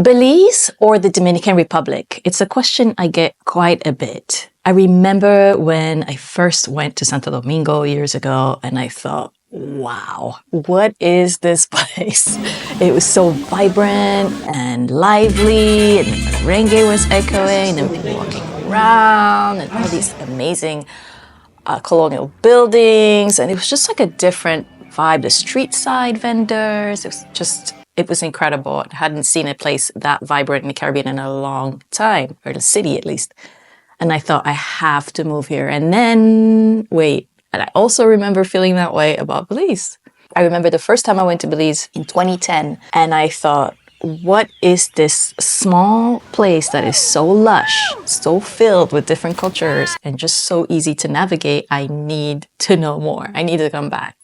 Belize or the Dominican Republic? It's a question I get quite a bit. I remember when I first went to Santo Domingo years ago and I thought, wow, what is this place? It was so vibrant and lively, and the merengue was echoing, and there were people walking around, and all these amazing colonial buildings, and it was just like a different vibe. The street side vendors, it was incredible. I hadn't seen a place that vibrant in the Caribbean in a long time, or the city at least. And I thought, I have to move here. And then, and I also remember feeling that way about Belize. I remember the first time I went to Belize in 2010, and I thought, what is this small place that is so lush, so filled with different cultures, and just so easy to navigate? I need to know more. I need to come back.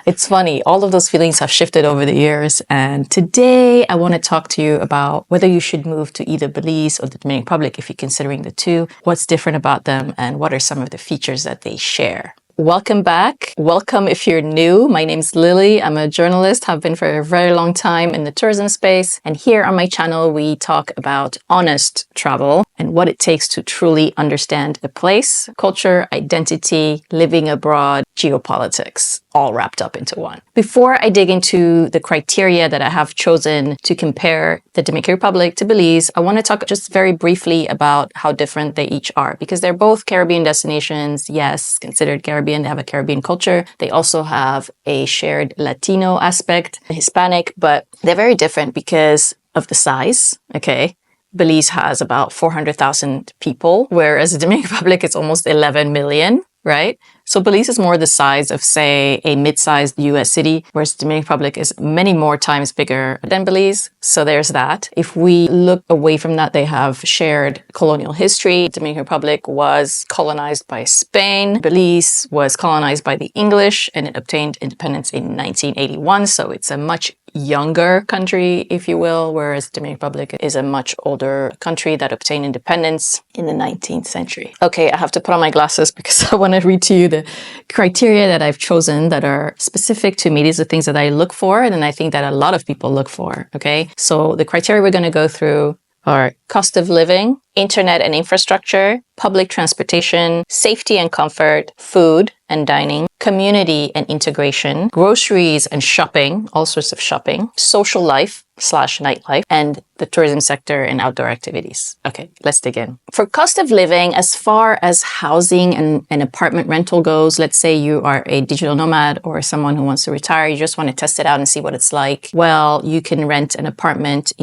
It's funny, all of those feelings have shifted over the years, and today I want to talk to you about whether you should move to either Belize or the Dominican Republic if you're considering the two, what's different about them, and what are some of the features that they share. Welcome back. Welcome if you're new. My name's Lily. I'm a journalist, have been for a very long time in the tourism space. And here on my channel, we talk about honest travel and what it takes to truly understand a place, culture, identity, living abroad, geopolitics, all wrapped up into one. Before I dig into the criteria that I have chosen to compare the Dominican Republic to Belize, I want to talk just very briefly about how different they each are, because they're both Caribbean destinations. Yes, considered Caribbean. They have a Caribbean culture. They also have a shared Latino aspect, Hispanic, but they're very different because of the size. Okay. Belize has about 400,000 people, whereas the Dominican Republic is almost 11 million, right? So Belize is more the size of, say, a mid-sized US city, whereas the Dominican Republic is many more times bigger than Belize. So there's that. If we look away from that, they have shared colonial history. The Dominican Republic was colonized by Spain. Belize was colonized by the English, and it obtained independence in 1981. So it's a much younger country, if you will, whereas the Dominican Republic is a much older country that obtained independence in the 19th century. Okay, I have to put on my glasses because I want to read to you the criteria that I've chosen that are specific to me. These are things that I look for, and I think that a lot of people look for, okay? So the criteria we're going to go through are cost of living, internet and infrastructure, public transportation, safety and comfort, food and dining, community and integration, groceries and shopping, all sorts of shopping, social life / nightlife, and the tourism sector and outdoor activities. Okay, let's dig in. For cost of living, as far as housing and apartment rental goes, let's say you are a digital nomad or someone who wants to retire, you just want to test it out and see what it's like. Well, you can rent an apartment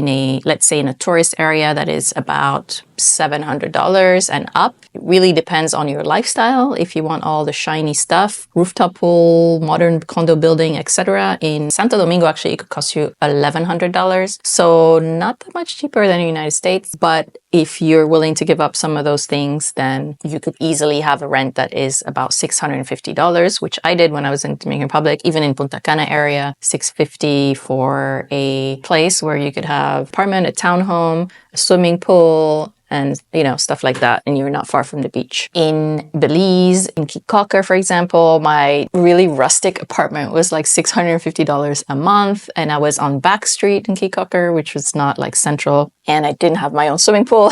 let's say in a tourist area that is about $700 and up. It really depends on your lifestyle. If you want all the shiny stuff, rooftop pool, modern condo building, etc. In Santo Domingo, actually, it could cost you $1,100. So not that much cheaper than the United States. But if you're willing to give up some of those things, then you could easily have a rent that is about $650, which I did when I was in the Dominican Republic. Even in Punta Cana area, $650 for a place where you could have apartment, a townhome, a swimming pool, and, stuff like that. And you're not far from the beach. In Belize, in Kikoker, for example, my really rustic apartment was like $650 a month. And I was on Back Street in Kikoker, which was not like central. And I didn't have my own swimming pool.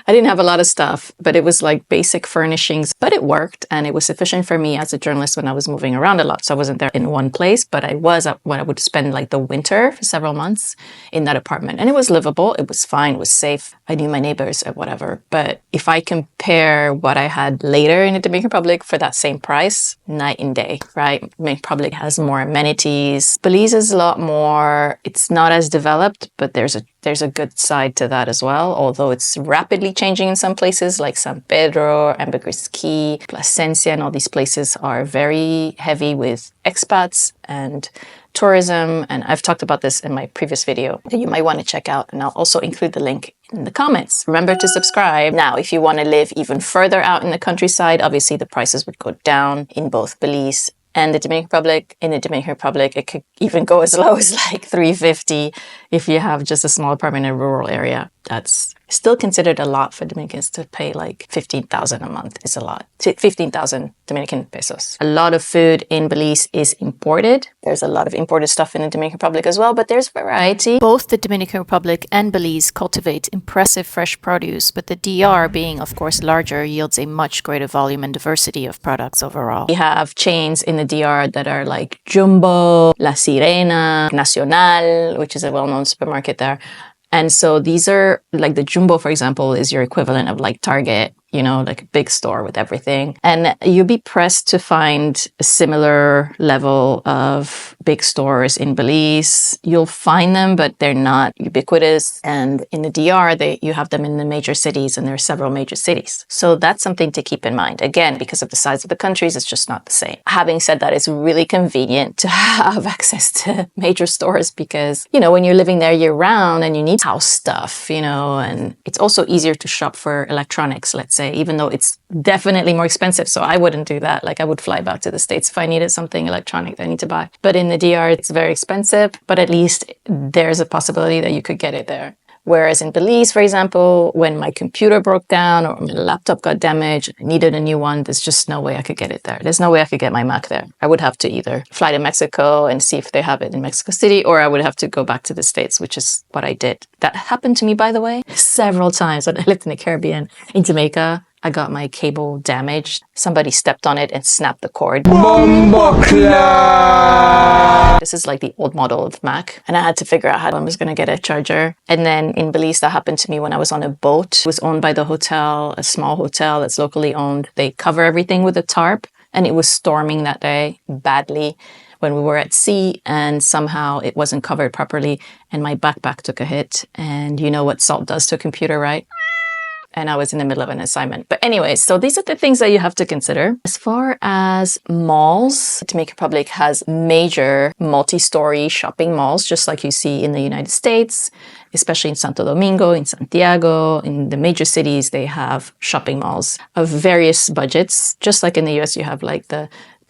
I didn't have a lot of stuff, but it was like basic furnishings, but it worked. And it was sufficient for me as a journalist when I was moving around a lot. So I wasn't there in one place, but I was when I would spend like the winter for several months in that apartment. And it was livable. It was fine. It was safe. I knew my neighbors or whatever. But if I compare what I had later in the Dominican Republic for that same price, night and day, right? Dominican Republic has more amenities. Belize is a lot more, it's not as developed, but there's a good side to that as well, although it's rapidly changing in some places like San Pedro, Ambergris Caye, Placencia, and all these places are very heavy with expats and tourism. And I've talked about this in my previous video that you might want to check out. And I'll also include the link in the comments. Remember to subscribe. Now, if you want to live even further out in the countryside, obviously the prices would go down in both Belize and the Dominican Republic. In the Dominican Republic, it could even go as low as like $350 if you have just a small apartment in a rural area. That's still considered a lot for Dominicans to pay like 15,000 a month is a lot. 15,000 Dominican pesos. A lot of food in Belize is imported. There's a lot of imported stuff in the Dominican Republic as well, but there's variety. Both the Dominican Republic and Belize cultivate impressive fresh produce, but the DR, being of course larger, yields a much greater volume and diversity of products overall. We have chains in the DR that are like Jumbo, La Sirena, Nacional, which is a well-known supermarket there. And so these are like the Jumbo, for example, is your equivalent of like Target, you know, like a big store with everything. And you'll be pressed to find a similar level of big stores in Belize. You'll find them, but they're not ubiquitous. And in the DR, you have them in the major cities, and there are several major cities. So that's something to keep in mind. Again, because of the size of the countries, it's just not the same. Having said that, it's really convenient to have access to major stores because, you know, when you're living there year round and you need house stuff, you know, and it's also easier to shop for electronics, let's say, even though it's definitely more expensive. So I wouldn't do that. Like I would fly back to the States if I needed something electronic that I need to buy. But in the DR, it's very expensive, but at least there's a possibility that you could get it there. Whereas in Belize, for example, when my computer broke down or my laptop got damaged, I needed a new one, there's just no way I could get it there. There's no way I could get my Mac there. I would have to either fly to Mexico and see if they have it in Mexico City, or I would have to go back to the States, which is what I did. That happened to me, by the way, several times when I lived in the Caribbean. In Jamaica, I got my cable damaged. Somebody stepped on it and snapped the cord. This is like the old model of Mac. And I had to figure out how I was going to get a charger. And then in Belize, that happened to me when I was on a boat. It was owned by the hotel, a small hotel that's locally owned. They cover everything with a tarp. And it was storming that day badly when we were at sea. And somehow it wasn't covered properly. And my backpack took a hit. And you know what salt does to a computer, right? And I was in the middle of an assignment. But anyways, so these are the things that you have to consider. As far as malls, the Dominican Republic has major multi-story shopping malls, just like you see in the United States, especially in Santo Domingo, in Santiago, in the major cities, they have shopping malls of various budgets. Just like in the US, you have like the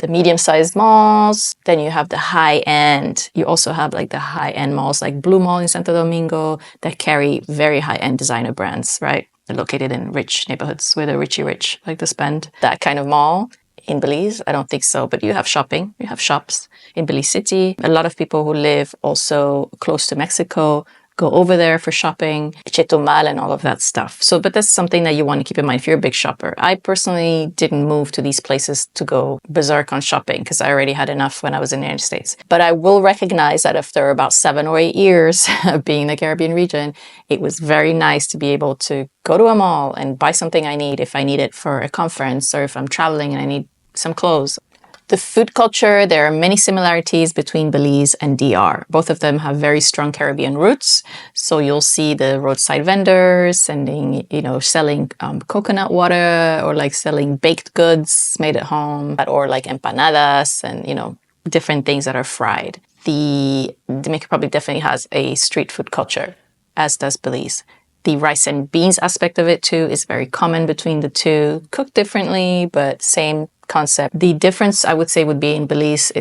medium-sized malls, then you have the high-end. You also have like the high-end malls like Blue Mall in Santo Domingo that carry very high-end designer brands, right? They're located in rich neighborhoods where the richy rich like to spend. That kind of mall in Belize, I don't think so. But you have shopping, you have shops in Belize City. A lot of people who live also close to Mexico go over there for shopping, Chetumal and all of that stuff. So, but that's something that you want to keep in mind if you're a big shopper. I personally didn't move to these places to go berserk on shopping because I already had enough when I was in the United States. But I will recognize that after about 7 or 8 years of being in the Caribbean region, it was very nice to be able to go to a mall and buy something I need if I need it for a conference or if I'm traveling and I need some clothes. The food culture, there are many similarities between Belize and DR. Both of them have very strong Caribbean roots. So you'll see the roadside vendors selling coconut water or like selling baked goods made at home or like empanadas and, different things that are fried. The Dominican Republic definitely has a street food culture, as does Belize. The rice and beans aspect of it too is very common between the two, cooked differently, but same concept. The difference I would say would be in Belize,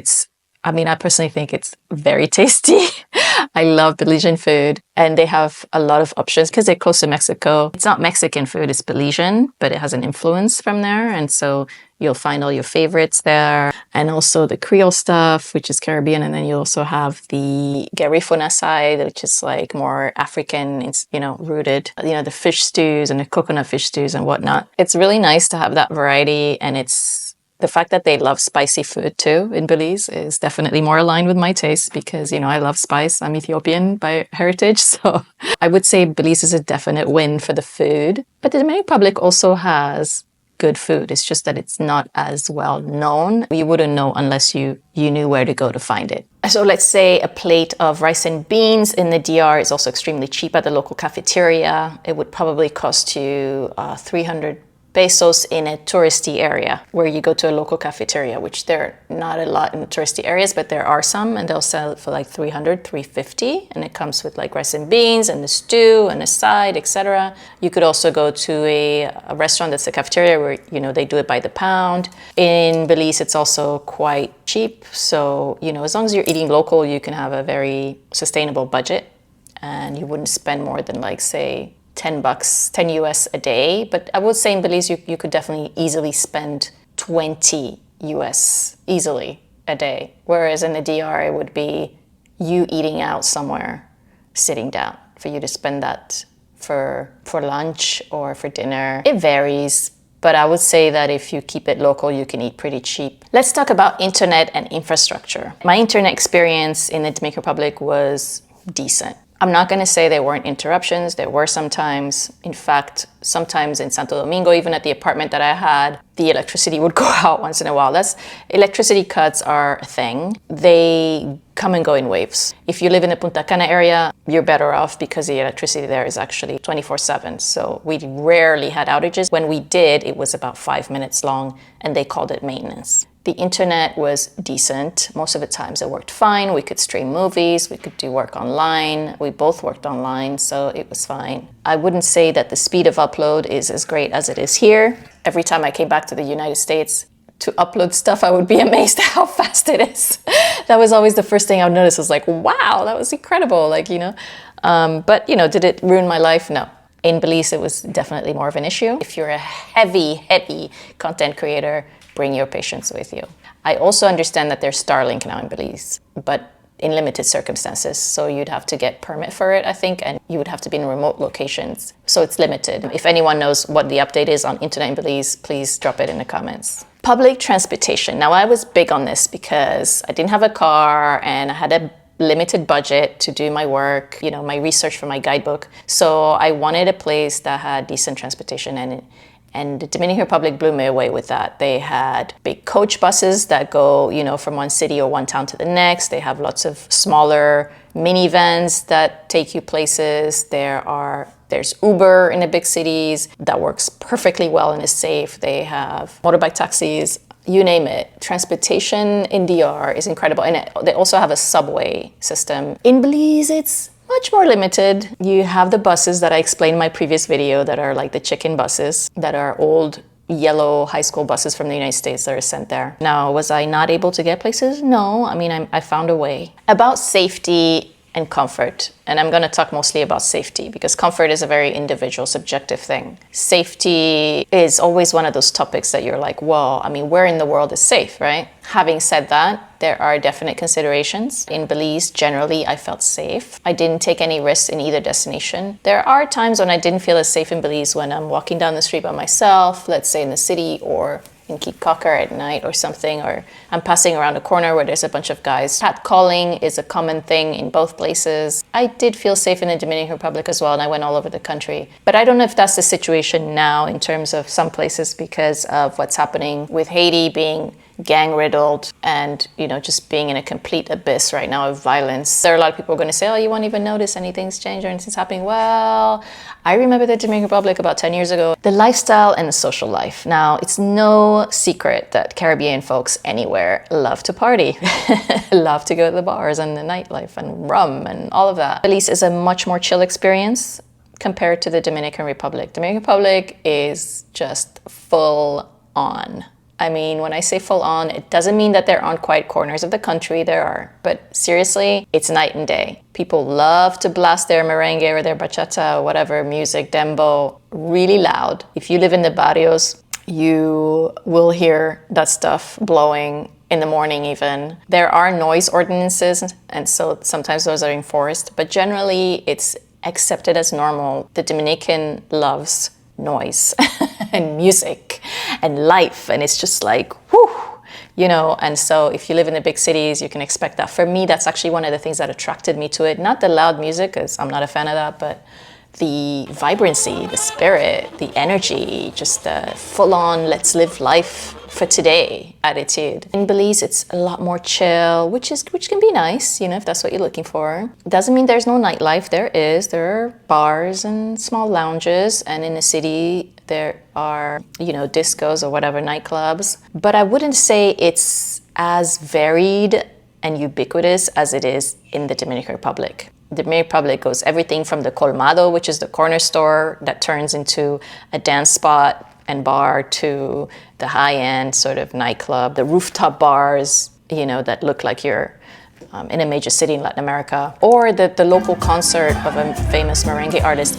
I personally think it's very tasty. I love Belizean food and they have a lot of options because they're close to Mexico. It's not Mexican food, it's Belizean, but it has an influence from there. And so you'll find all your favorites there. And also the Creole stuff, which is Caribbean. And then you also have the Garifuna side, which is like more African, rooted. The fish stews and the coconut fish stews and whatnot. It's really nice to have that variety. And the fact that they love spicy food too in Belize is definitely more aligned with my taste because, I love spice. I'm Ethiopian by heritage. So I would say Belize is a definite win for the food. But the Dominican Republic also has good food. It's just that it's not as well known. You wouldn't know unless you knew where to go to find it. So let's say a plate of rice and beans in the DR is also extremely cheap at the local cafeteria. It would probably cost you 300 pesos in a touristy area where you go to a local cafeteria, which there are not a lot in touristy areas, but there are some, and they'll sell it for like 300, 350, and it comes with like rice and beans and the stew and a side, etc. You could also go to a restaurant that's a cafeteria where, they do it by the pound. In Belize, it's also quite cheap. So, as long as you're eating local, you can have a very sustainable budget and you wouldn't spend more than like, say, 10 bucks, 10 US a day. But I would say in Belize, you could definitely easily spend 20 US easily a day. Whereas in the DR, it would be you eating out somewhere, sitting down, for you to spend that for lunch or for dinner. It varies, but I would say that if you keep it local, you can eat pretty cheap. Let's talk about internet and infrastructure. My internet experience in the Dominican Republic was decent. I'm not going to say there weren't interruptions. There were sometimes. In fact, sometimes in Santo Domingo, even at the apartment that I had, the electricity would go out once in a while. Electricity cuts are a thing. They come and go in waves. If you live in the Punta Cana area, you're better off because the electricity there is actually 24/7. So we rarely had outages. When we did, it was about 5 minutes long, and they called it maintenance. The internet was decent. Most of the times it worked fine. We could stream movies, we could do work online. We both worked online, so it was fine. I wouldn't say that the speed of upload is as great as it is here. Every time I came back to the United States to upload stuff, I would be amazed at how fast it is. That was always the first thing I would notice, was like, wow, that was incredible, But, did it ruin my life? No. In Belize, it was definitely more of an issue. If you're a heavy content creator, bring your patients with you. I also understand that there's Starlink now in Belize, but in limited circumstances. So you'd have to get permit for it, I think, and you would have to be in remote locations. So it's limited. If anyone knows what the update is on internet in Belize, please drop it in the comments. Public transportation. Now, I was big on this because I didn't have a car and I had a limited budget to do my work, my research for my guidebook. So I wanted a place that had decent transportation, and the Dominican Republic blew me away with that. They had big coach buses that go, from one city or one town to the next. They have lots of smaller minivans that take you places. There's Uber in the big cities that works perfectly well and is safe. They have motorbike taxis, you name it. Transportation in DR is incredible. And they also have a subway system. In Belize, it's much more limited. You have the buses that I explained in my previous video that are like the chicken buses, that are old yellow high school buses from the United States that are sent there. Now, was I not able to get places? No, I found a way. About safety and comfort, and I'm going to talk mostly about safety because comfort is a very individual, subjective thing. Safety is always one of those topics that you're like, whoa, where in the world is safe, right? Having said that, there are definite considerations. In Belize, generally, I felt safe. I didn't take any risks in either destination. There are times when I didn't feel as safe in Belize when I'm walking down the street by myself, let's say in the city or in Kikaka at night or something, or I'm passing around a corner where there's a bunch of guys. Catcalling is a common thing in both places. I did feel safe in the Dominican Republic as well, and I went all over the country. But I don't know if that's the situation now in terms of some places because of what's happening with Haiti being gang-riddled and, just being in a complete abyss right now of violence. There are a lot of people going to say, oh, you won't even notice anything's changed or anything's happening. Well, I remember the Dominican Republic about 10 years ago. The lifestyle and the social life. Now, it's no secret that Caribbean folks anywhere love to party, love to go to the bars and the nightlife and rum and all of that. Belize is a much more chill experience compared to the Dominican Republic. Dominican Republic is just full on. When I say full on, it doesn't mean that there aren't quiet corners of the country. There are. But seriously, it's night and day. People love to blast their merengue or their bachata or whatever music, dembo, really loud. If you live in the barrios, you will hear that stuff blowing in the morning even. There are noise ordinances, and so sometimes those are enforced. But generally, it's accepted as normal. The Dominican loves noise and music and life, and it's just like whoo, and so if you live in the big cities, you can expect that. For me, that's actually one of the things that attracted me to it. Not the loud music, because I'm not a fan of that, but the vibrancy, the spirit, the energy, just the full-on let's live life for today attitude. In Belize, it's a lot more chill, which can be nice, if that's what you're looking for. Doesn't mean there's no nightlife. There are bars and small lounges, and in the city there are, discos or whatever, nightclubs. But I wouldn't say it's as varied and ubiquitous as it is in the Dominican Republic. The Dominican Republic goes everything from the colmado, which is the corner store that turns into a dance spot and bar, to the high-end sort of nightclub, the rooftop bars, that look like you're in a major city in Latin America, or the local concert of a famous merengue artist.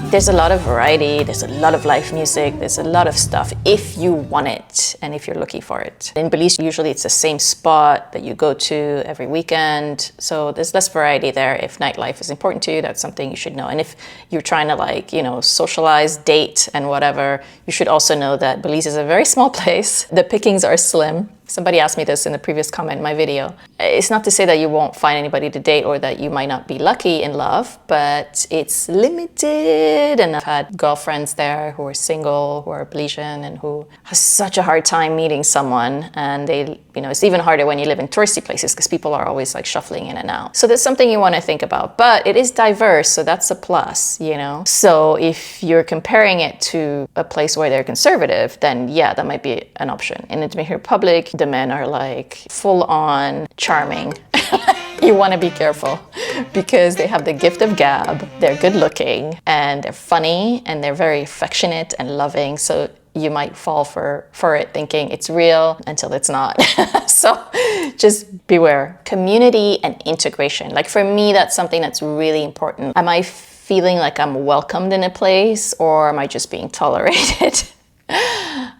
There's a lot of variety, there's a lot of live music, there's a lot of stuff if you want it and if you're looking for it. In Belize, usually it's the same spot that you go to every weekend, so there's less variety there. If nightlife is important to you, that's something you should know. And if you're trying to like, you know, socialize, date, and whatever, you should also know that Belize is a very small place. The pickings are slim. Somebody asked me this in the previous comment in my video. It's not to say that you won't find anybody to date or that you might not be lucky in love, but it's limited. And I've had girlfriends there who are single, who are Belizean, and who have such a hard time meeting someone. And they, you know, it's even harder when you live in touristy places because people are always like shuffling in and out. So that's something you want to think about. But it is diverse, so that's a plus, you know. So if you're comparing it to a place where they're conservative, then yeah, that might be an option. In the Dominican Republic, the men are like full on charming. You want to be careful because they have the gift of gab. They're good looking and they're funny and they're very affectionate and loving. So you might fall for it thinking it's real until it's not. So just beware. Community and integration. Like for me, that's something that's really important. Am I feeling like I'm welcomed in a place or am I just being tolerated?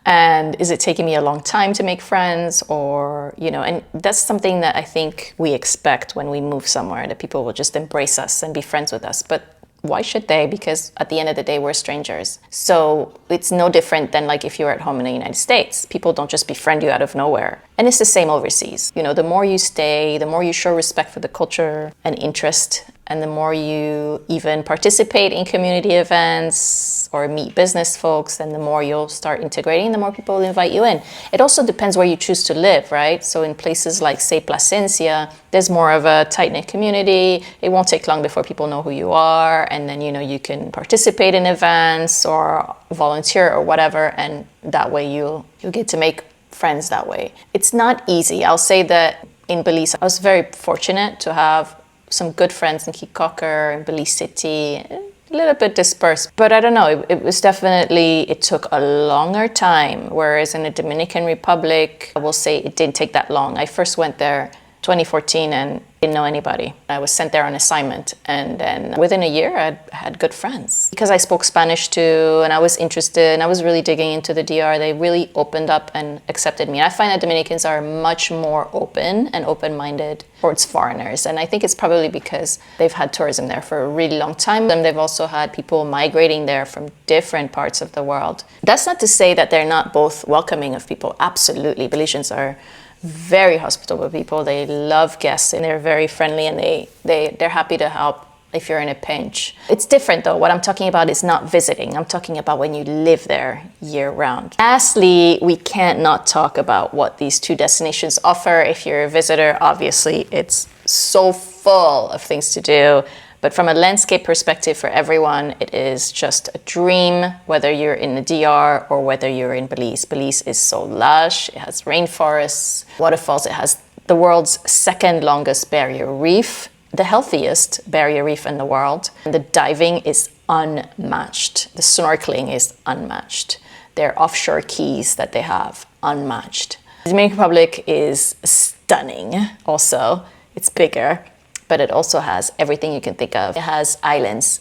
And is it taking me a long time to make friends? Or, you know, and that's something that I think we expect when we move somewhere, that people will just embrace us and be friends with us. But why should they? Because at the end of the day, we're strangers. So it's no different than like if you're at home in the United States. People don't just befriend you out of nowhere. And it's the same overseas. You know, the more you stay, the more you show respect for the culture and interest, and the more you even participate in community events or meet business folks, then the more you'll start integrating, the more people will invite you in. It also depends where you choose to live, right? So in places like, say, Placencia, there's more of a tight-knit community. It won't take long before people know who you are, and then, you know, you can participate in events or volunteer or whatever, and that way you'll get to make friends that way. It's not easy. I'll say that in Belize, I was very fortunate to have some good friends in Kikoker and Belize City, a little bit dispersed. But I don't know, it was definitely, it took a longer time. Whereas in the Dominican Republic, I will say it didn't take that long. I first went there 2014 and didn't know anybody. I was sent there on assignment, and then within a year I had good friends. Because I spoke Spanish too, and I was interested, and I was really digging into the DR, they really opened up and accepted me. I find that Dominicans are much more open and open-minded towards foreigners, and I think it's probably because they've had tourism there for a really long time, and they've also had people migrating there from different parts of the world. That's not to say that they're not both welcoming of people. Absolutely, Belizeans are very hospitable people. They love guests and they're very friendly, and they're happy to help if you're in a pinch. It's different though. What I'm talking about is not visiting. I'm talking about when you live there year round. Lastly, we can't not talk about what these two destinations offer. If you're a visitor, obviously it's so full of things to do. But from a landscape perspective for everyone, it is just a dream, whether you're in the DR or whether you're in Belize. Belize is so lush, it has rainforests, waterfalls, it has the world's second longest barrier reef, the healthiest barrier reef in the world. And the diving is unmatched. The snorkeling is unmatched. Their offshore keys that they have, unmatched. The Dominican Republic is stunning also. It's bigger, but it also has everything you can think of. It has islands,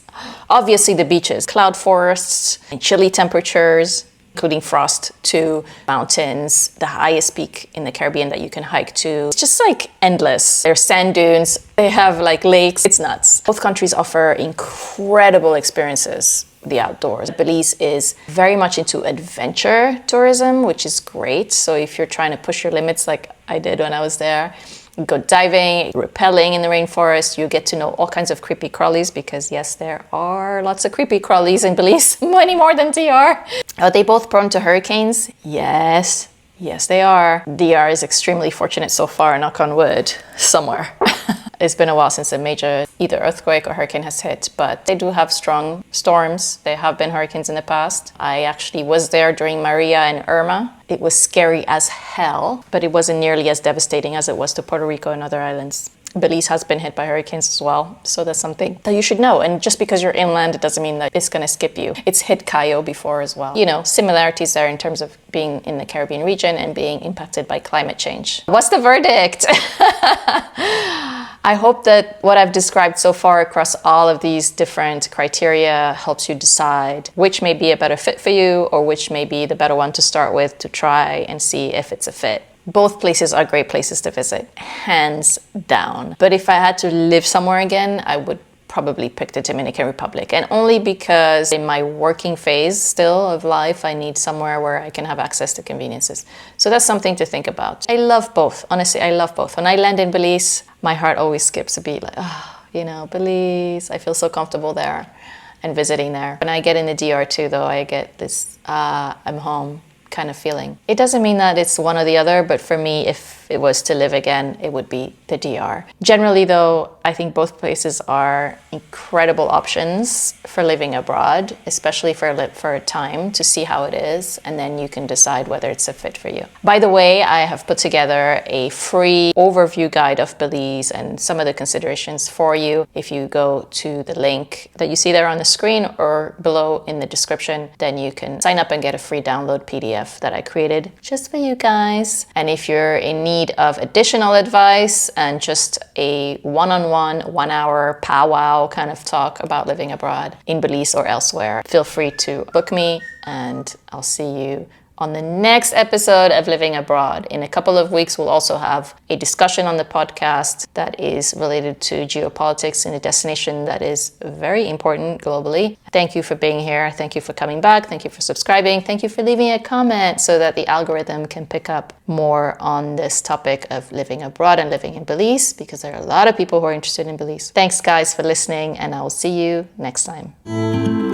obviously the beaches, cloud forests, and chilly temperatures, including frost, to mountains, the highest peak in the Caribbean that you can hike to. It's just like endless. There's sand dunes, they have like lakes, it's nuts. Both countries offer incredible experiences, the outdoors. Belize is very much into adventure tourism, which is great. So if you're trying to push your limits like I did when I was there, go diving, rappelling in the rainforest, you get to know all kinds of creepy crawlies, because yes, there are lots of creepy crawlies in Belize, many more than DR. Are they both prone to hurricanes? Yes, they are. DR is extremely fortunate so far, knock on wood, somewhere. It's been a while since a major either earthquake or hurricane has hit, but they do have strong storms. There have been hurricanes in the past. I actually was there during Maria and Irma. It was scary as hell, but it wasn't nearly as devastating as it was to Puerto Rico and other islands. Belize has been hit by hurricanes as well, so that's something that you should know. And just because you're inland, it doesn't mean that it's gonna skip you. It's hit Cayo before as well. You know, similarities there in terms of being in the Caribbean region and being impacted by climate change. What's the verdict? I hope that what I've described so far across all of these different criteria helps you decide which may be a better fit for you or which may be the better one to start with to try and see if it's a fit. Both places are great places to visit, hands down. But if I had to live somewhere again, I would probably pick the Dominican Republic, and only because in my working phase still of life, I need somewhere where I can have access to conveniences. So that's something to think about. I love both. Honestly, I love both. When I land in Belize, my heart always skips a beat, like, Belize, I feel so comfortable there and visiting there. When I get in the DR too, though, I get this, I'm home kind of feeling. It doesn't mean that it's one or the other, but for me, if it was to live again, it would be the DR. Generally, though, I think both places are incredible options for living abroad, especially for a time to see how it is, and then you can decide whether it's a fit for you. By the way, I have put together a free overview guide of Belize and some of the considerations for you. If you go to the link that you see there on the screen or below in the description, then you can sign up and get a free download PDF that I created just for you guys. And if you're in need of additional advice and just a one-on-one, 1 hour powwow kind of talk about living abroad in Belize or elsewhere, feel free to book me, and I'll see you on the next episode of Living Abroad. In a couple of weeks, we'll also have a discussion on the podcast that is related to geopolitics in a destination that is very important globally. Thank you for being here. Thank you for coming back. Thank you for subscribing. Thank you for leaving a comment so that the algorithm can pick up more on this topic of living abroad and living in Belize, because there are a lot of people who are interested in Belize. Thanks, guys, for listening, and I will see you next time.